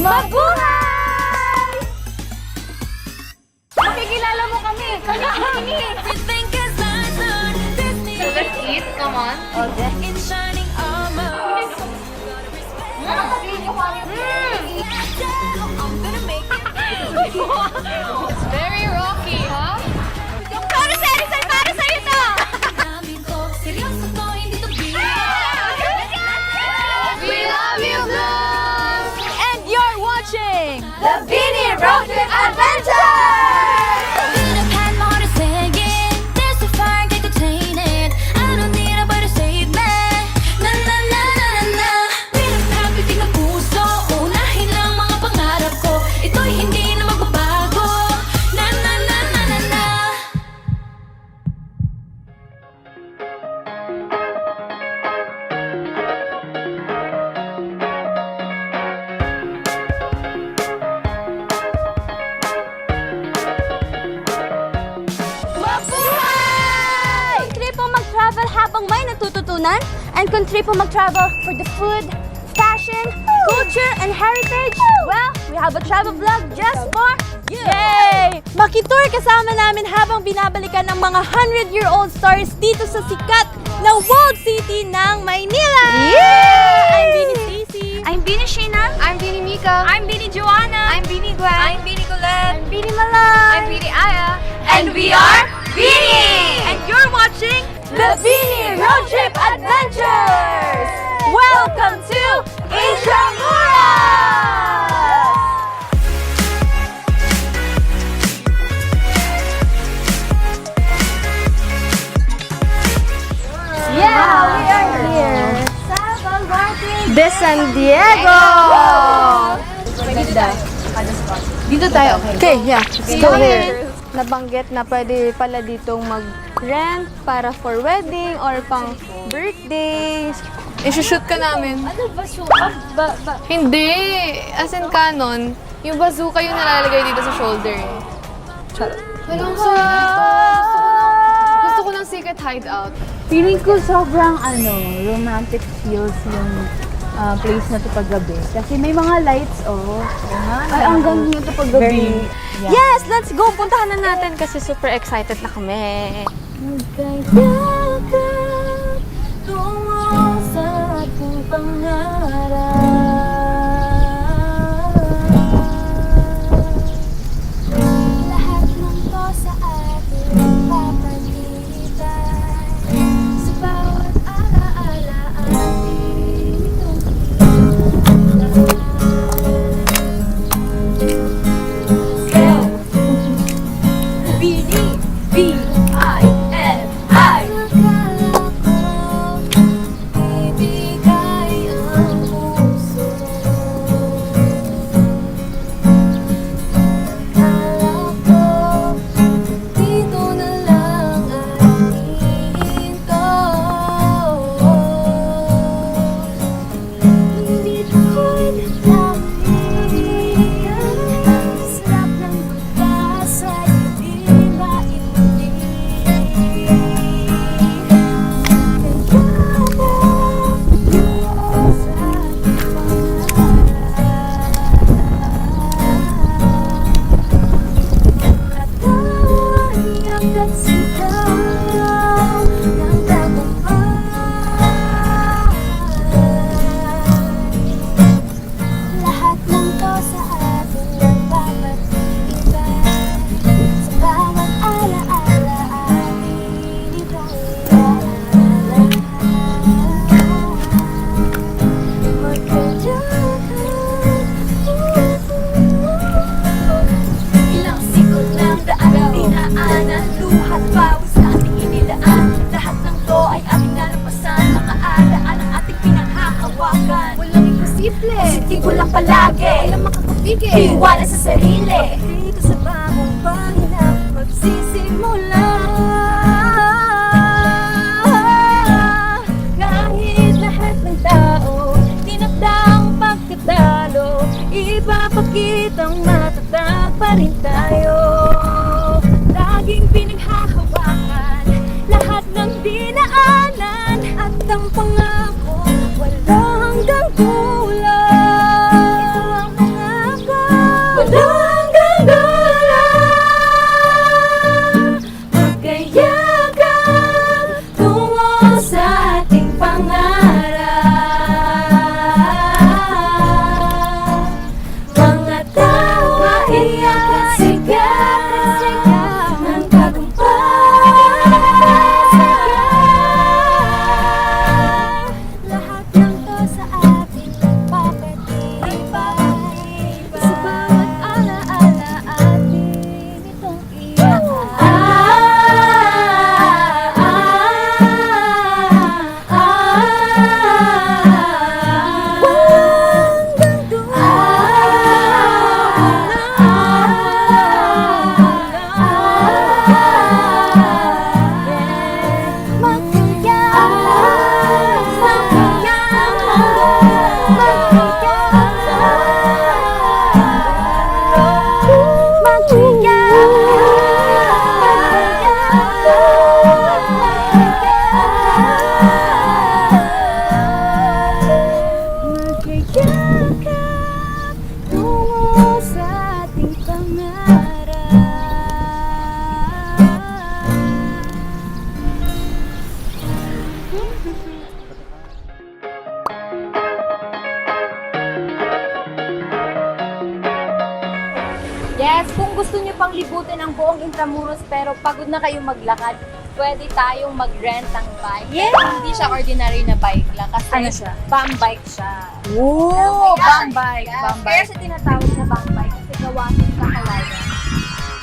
Mabuhay! Makikilala mo kami. Kami. So let's eat. Come on. Okay. It's very rocky, huh? Para sa Erickson, para sa'yo to! We love you, Bloom! And you're watching the Beanie Road Trip Adventure! Habang may natututunan, and kung trip mo mag-travel for the food, fashion, culture, and heritage, well, we have a travel vlog just for you! Yay! Makitour kasama namin habang binabalikan ng mga 100-year-old stars dito sa sikat na walled city ng Maynila! Yeah! I'm Beanie Stacy. I'm Beanie Sheena. I'm Beanie Mika. I'm Beanie Joanna. I'm Beanie Gwen. I'm Beanie Colette. I'm Beanie Malay. I'm Beanie Aya. And we are Beanie! And you're watching the Beanie Road Trip Adventures! Welcome to Intramuros! Yeah, we are here sa Baluarte de San Diego! Dito tayo, okay? Okay, yeah. Let's go here. Nabanggit na pwede pala ditong mag-rent para for wedding or pang birthdays. I-shoot ka namin. Ano ba? Hindi. As in canon, yung bazooka yung nalalagay dito sa shoulder. Charot. Walang sulit dito. Gusto ko ng secret hideout. Feeling ko sobrang romantic feels yung place na to paggabi. Kasi may mga lights, Ay, ang ganda nito paggabi. Yeah. Yes, let's go! Puntahan na natin kasi super excited na kami. Tungo sa ating pangarap. Lahat ng to sa ating papalitan. Sa bawat alaala ating abutin ang buong Intramuros pero pagod na kayong maglakad, pwede tayong mag-rent ng bike. Yeah! Pero hindi siya ordinary na bike lang kasi Ano siya? bum bike siya. Oh, Bum bike. Kaya siya tinatawag na bum bike kasi gawa siya sa kalayan.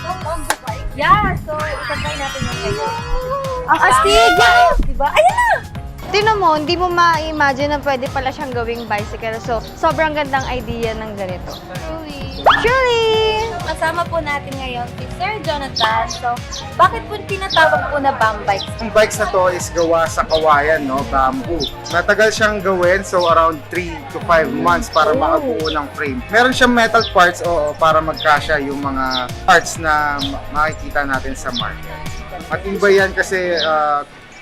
Bum bike? Yeah, so itatry natin yung ngayon. Ang astig! Diba? Ayan na! Tingnan mo, hindi mo ma-imagine na pwede pala siyang gawing bicycle. So, sobrang gandang idea ng ganito. Truly! Kasama po natin ngayon si Sir Jonathan. So, bakit po tinatawag po na bum bike? Ang bikes na to is gawa sa kawayan, no? Bamboo. Matagal siyang gawin, so around 3 to 5 months para makabuo ng frame. Meron siyang metal parts, oo, para magkasya yung mga parts na makikita natin sa market. Matibay yan kasi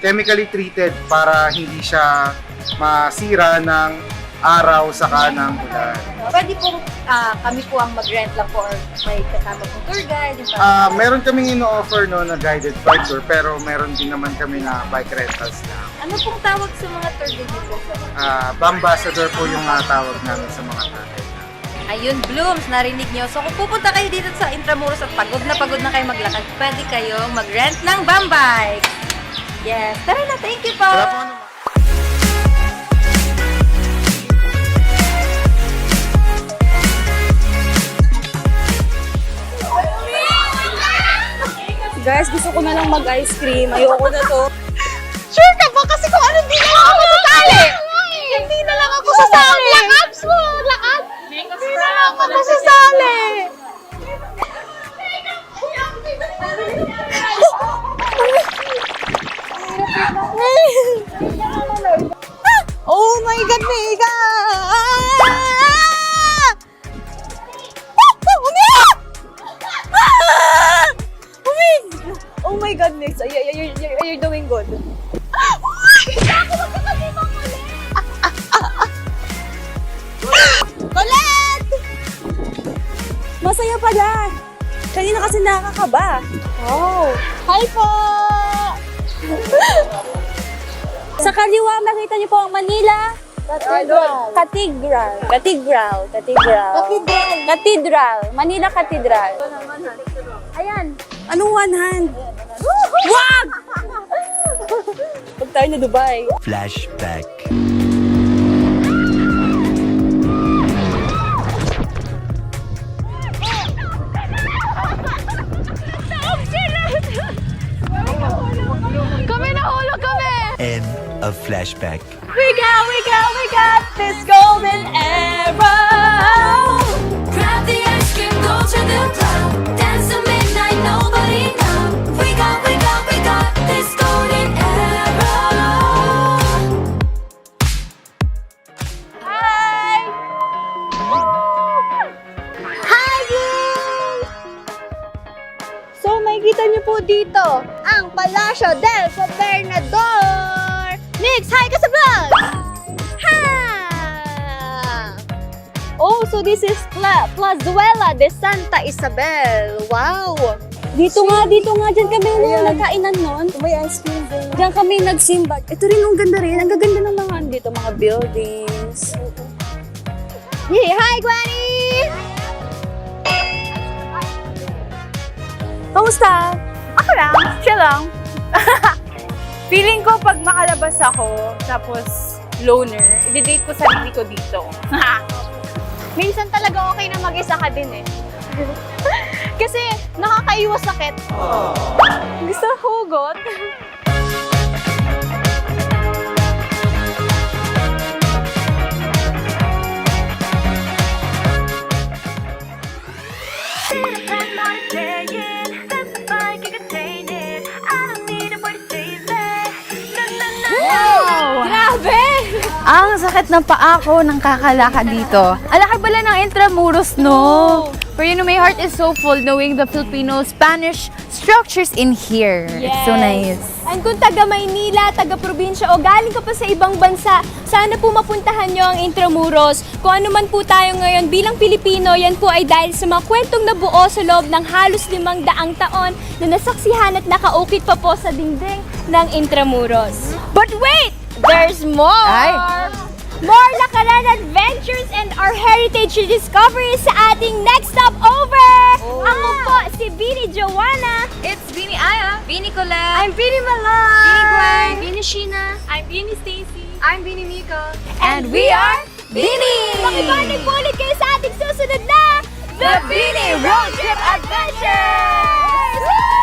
chemically treated para hindi siya masira ng araw saka ng ulan. Pwede po kami po ang mag-rent lang po or may kasama pong tour guide. Meron kaming ino-offer no, na guided bike tour, pero meron din naman kami na bike rentals na. Ano pong tawag sa mga tour guide po? Bambassador po yung tawag namin sa mga tatay. Ayun, Blooms, narinig nyo. So kung pupunta kayo dito sa Intramuros at pagod na kayo maglakad, pwede kayong mag-rent ng bum bike. Yes, tara na, thank you po! Wala po ano. Guys, gusto ko na lang mag-ice cream. Ayoko na to. Sure ka ba? Kasi kung ano, hindi na lang ako sasali! Hindi na lang ako sasali! Lakabs mo! Lakad! Hindi na lang ako sasali! Oh my God, Mega! Oh my goodness, you're doing good. Colette! Masaya pala. Kanina kasi nakakaba. Oh! Hi po! Sa kaliwa, makita niyo po ang Manila Cathedral. Manila Cathedral. Ayan. Anong one hand? Wag! Pag tayo na Dubai. Flashback. Kami nahulog kami! End of flashback. We got this golden arrow. Grab the ice cream, go to the club. Dance till midnight, nobody know. We got this golden arrow. Hi! Hi, guys! So, makikita niyo po dito ang Palacio del Gobernador! Nix, hi ka sa vlog! Ha! Oh, so this is Plazuela de Santa Isabel. Wow! Dito nga, dyan kami nagkainan nun. May ice cream din. Diyan kami nagsimba. Ito rin, ang ganda rin. Ang gaganda ng mga dito, mga buildings. Yay! Hi, Gwenny! Kamusta? Ako lang, chill lang. Feeling ko pag makalabas ako, tapos loner, i-date ko sarili ko dito. Minsan talaga okay na mag-isa ka din eh. Kasi nakakaiwas sakit. Gusto hugot? Grabe! Ang sakit ng paa ko nang kakalakad dito. Alakad pala ng Intramuros, no? Pero you know, my heart is so full knowing the Filipino-Spanish structures in here. It's so nice. And kung taga Maynila, taga probinsya o galing ka pa sa ibang bansa, sana po mapuntahan nyo ang Intramuros. Kung ano man po tayo ngayon bilang Pilipino, yan po ay dahil sa mga kwentong nabuo sa loob ng halos 500 taon na nasaksihan at nakaukit pa po sa dingding ng Intramuros. But wait! There's more! Ay. more lakaran adventures and our heritage discoveries sa ating next stop over! Ako po, si Bini Joanna. It's Bini Aya. Bini Colette. I'm Bini Malay. Bini Gwen. Bini Sheena. I'm Bini Stacy. I'm Bini Mika. And we are Bini! Makibalik po ulit kayo sa ating susunod na The Bini Road Trip Adventures!